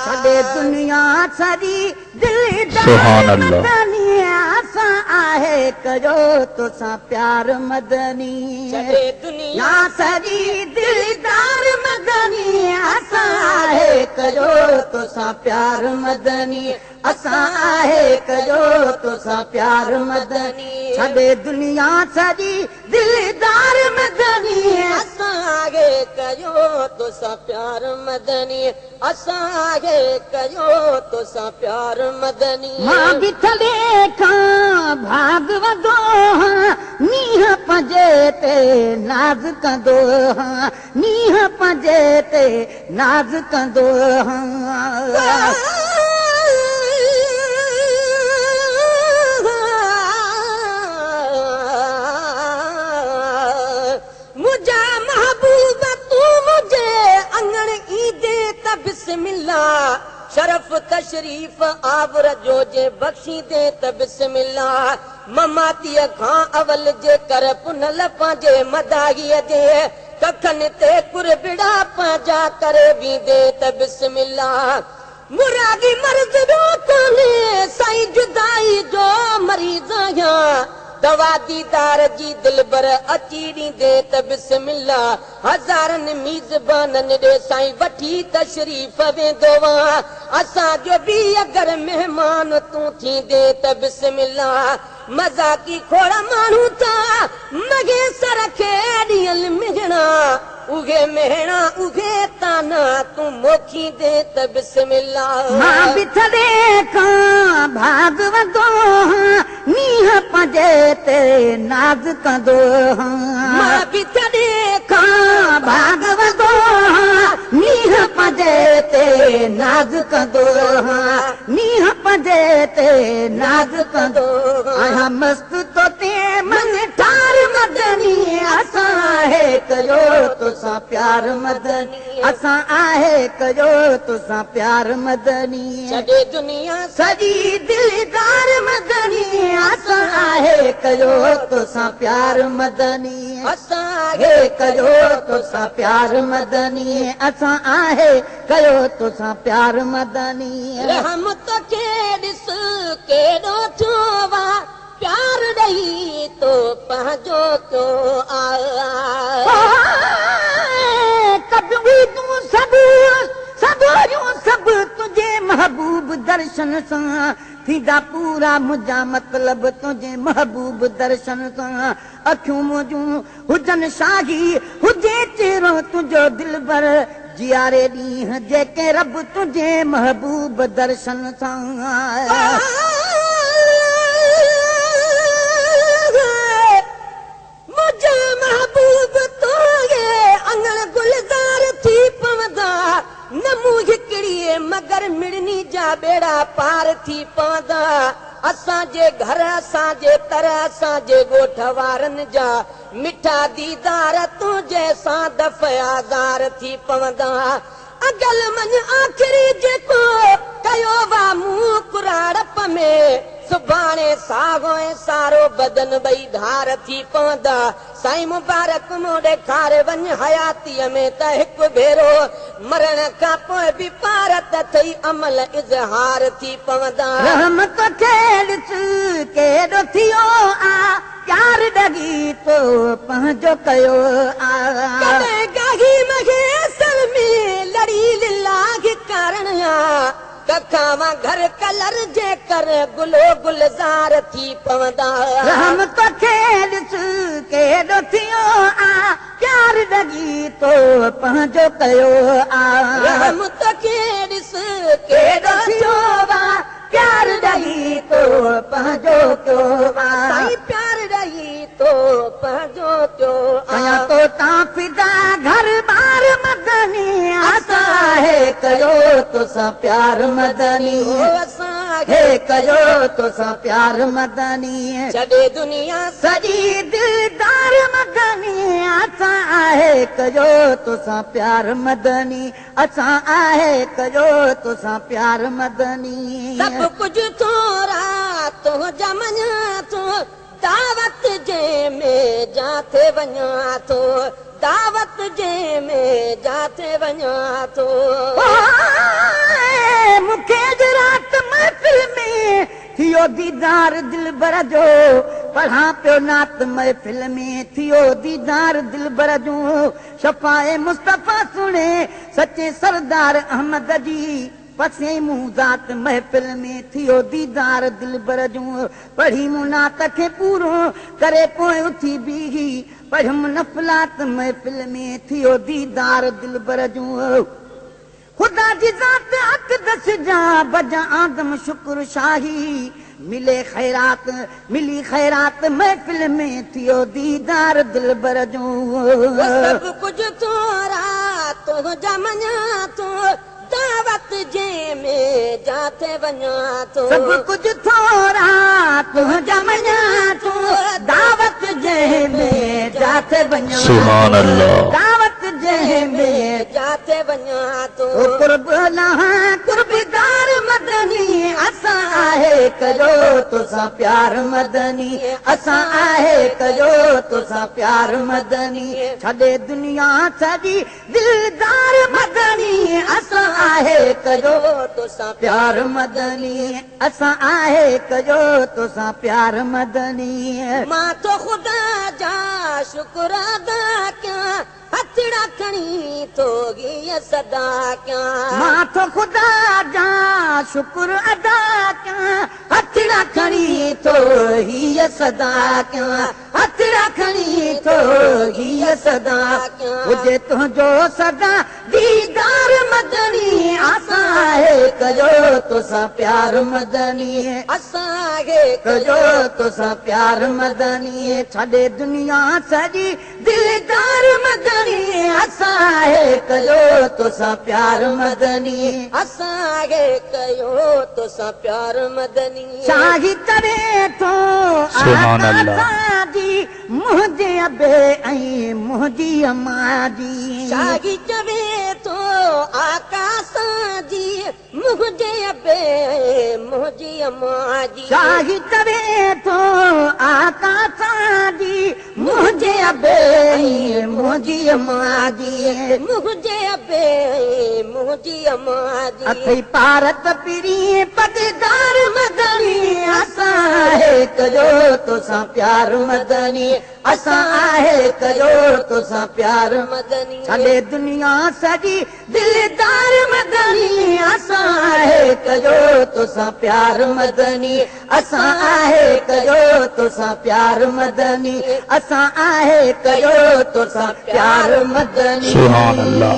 सॼे दुनिया सॼी सुभान अल्लाह। मदनी असां आहे कयो तोसां प्यार मदनी सॼे दुनिया सॼी दिलदार मदनी असां आहे कयो तोसां प्यार मदनी असां आहे कयो तोसां प्यार मदनी सॼे दुनिया सॼी दिलदार मदनी असां आहे कयो तोसां प्यार मदनी असां आहे कयो तोसां प्यार मदनी मां बि थले खां भाग वंदो नीह पंजे ते नाज़ कंदो नीह पंजे ते नाज़ कंदो मुंहिंजा महबूब तूं मुंहिंजे अंगण ईंदे त बिस्मिल्लाह शरफ तशरीफ़ आवर जो जे बख़्शी दे त बिस्मिल्लाह ममातीअ खां अवल जे कर पुनल पंहिंजे मदाहीअ जे कखनि ते कुरबिड़ा पंहिंजा करे बींदे त बिस्मिल्लाह मुरादी मर्ज़ ॿियो कोन्हे साईं जुदाई जो मरीज़ आहियां दवा दीदार जी दिलबर अची ॾींदे त बिस्मिल्लाह हज़ारनि मीज़बाननि ॾे साईं वठी तशरीफ़ वेंदो वहां असांजो बि अगरि महिमान तूं थींदे त बिस्मिल्लाह मज़ाकी खोड़ माण्हू था मगे सर खे ॾियल मिहणा उहे मेहणा उहे ताना तूं मोखी दे त बिस्मिल्लाह मां बि थले खां भाग वंदो नीह पंजे ते नाज़ कंदो मां बि थले खां भाग वंदो नीह पंजे ते नाज़ कंदो नीह पंजे ते नाज़ कंदो आहियां मस्तु तो ते मन ठार मदनी असां आहे कयो तोसां प्यार मदनी असां आहे कयो तोसां प्यार मदनी सॼे दुनिया सॼी दिलदार मदनी असां आहे कयो तोसां प्यार मदनी असां आहे कयो तोसां प्यार मदनी असां आहे कयो तोसां प्यार मदनी रहमत खे ॾिस केॾो थियो वा प्यार ॾेई तो पंहिंजो कयो कभी तूं सभु सभु तुंहिंजे महबूब दर्शन सां थींदा पूरा मुंहिंजा मतिलब तुंहिंजे महबूब दर्शन सां अखियूं मुंहिंजूं हुजनि शाही हुजे चेहरो तुंहिंजो दिलबर जियारे ॾींहं जेके रब तुंहिंजे महबूब दर्शन सां मुंहिंजा महबूब तोगे अंगण गुलज़ार थी पवंदा न मूं हिकिड़ीअ मगर मिड़नी जा बेड़ा पार थी पवंदा असांजे घर असांजे तर असांजे ॻोठ वारनि जा मिठा दीदार तुंहिंजे सां दफ़ादार थी पवंदा अगल मन आख़िरी जेको कयो वा मूं कुराड़प में सुभाणे साॻो ऐं सारो बदन ॿई धार थी पवंदा साईं मुबारक मूं ॾेखारे वञ हयातीअ में त हिकु भेरो मरण खां पोइ बि पार त थई अमल इज़हार थी पवंदा रहमत खे ॾिस केॾो थियो आ प्यार ॾगी तो पंहिंजो कयो आ कॾहिं गाही महे सल में लड़ी लिलाह करण कखावा घर कलर जे कर गुलो गुलज़ार थी पवंदा रहमत खे ॾिस केॾो थियो आ प्यार ॾगी तो पंहिंजो कयो आ रहमत खे ॾिस केॾो थियो आ प्यार ॾगी तो पंहिंजो कयो आ साईं प्यार ॾई तो पंहिंजो कयो कयां तो तां फिदा घर ॿार मदनी असां आहे कयो तोसां प्यार मदनी असां हे कयो तोसां प्यार मदनी सॼे दुनिया सॼी दिलदार मदनी असां आहे कयो तोसां प्यार मदनी असां आहे कयो तोसां प्यार मदनी सभु कुझु थोरा तुंहिंजा मञा तूं दावत जे जंहिंमें जाथे वञा थो दावत जंहिंमें जाथे वञा थो मूंखे अॼु राति महफ़िल में थियो दीदार दिलबर जो पढ़ां पियो नात महफ़िल में थियो दीदार दिलबर जो शफ़ाए मुस्तफ़ा सुणे सचे सरदार अहमद जी पसे मूं ज़ात महफ़िल में थियो दीदार दिलबर जो पढ़ी मूं नात खे पूरो करे पोइ उथी बीही पढ़ियुमि नफ़लात महफ़िल में थियो दीदार दिलबर जो खुदा जी ज़ात अक़दस जा बजा आदम शुक्र शाही मिली ख़ैरात महफ़िल में थियो दीदार दिलबर जो सभु कुझु थोरा तुंहिंजा मञा थो दावत जंहिंमें जाथे वञा थो सभु कुझु थोरा तुंहिंजा मञा थो दावत जंहिंमें जाथे वञा सुभान अल्लाह दावत जंहिंमें जाथे वञा थो कुर्बदार मदनी असां आहे कजो तोसां प्यार मदनी असां आहे कजो तोसां प्यार मदनी छॾे दुनिया सॼी दिलदार मदनी असां आहे कजो तोसां प्यार मदनी असां आहे कजो तोसां प्यार मदनी मां तो ख़ुदा जा शुक्र अदा कयां हथड़ा खणी थो हीअ सदा कयां मां तो ख़ुदा जा शुक्र अदा कयां हथड़ा खणी थो हीअ सदा कयां हथड़ा खणी थो हीअ सदा हुजे तुंहिंजो सदा दीदार मदनी असां आहे कजो तोसां प्यार मदनी असां आहे कजो तोसां प्यार मदनी छॾे दुनिया सॼी दिलदार मदनी असां आहे कजो तोसां प्यार मदनी असां आहे कयो तोसां प्यार मदनी शाही करे थो सुभान अल्लाह मुंहिंजे अबे ऐं मुंहिंजी अम्मा जी शाही चवे थो आकाश जी मुंहिंजे अबे मुंहिंजी अम्मा जी शाही करे थो आकाश जी मुंहिंजे अबे ऐं मुंहिंजी अम्मा जी मुंहिंजे अबे मुंहिंजी अम्मा जी अथई पारत पिरी पगदार मदनी असां आहे कजो तोसां प्यार मदनी असां आहे कजो तोसां प्यार मदनी छॾे दुनिया सॼी दिलदार मदनी असां आहे कजो तोसां प्यार मदनी असां आहे कजो तोसां प्यार मदनी असां आहे कजो तोसां प्यार मदनी सुभान अल्लाह।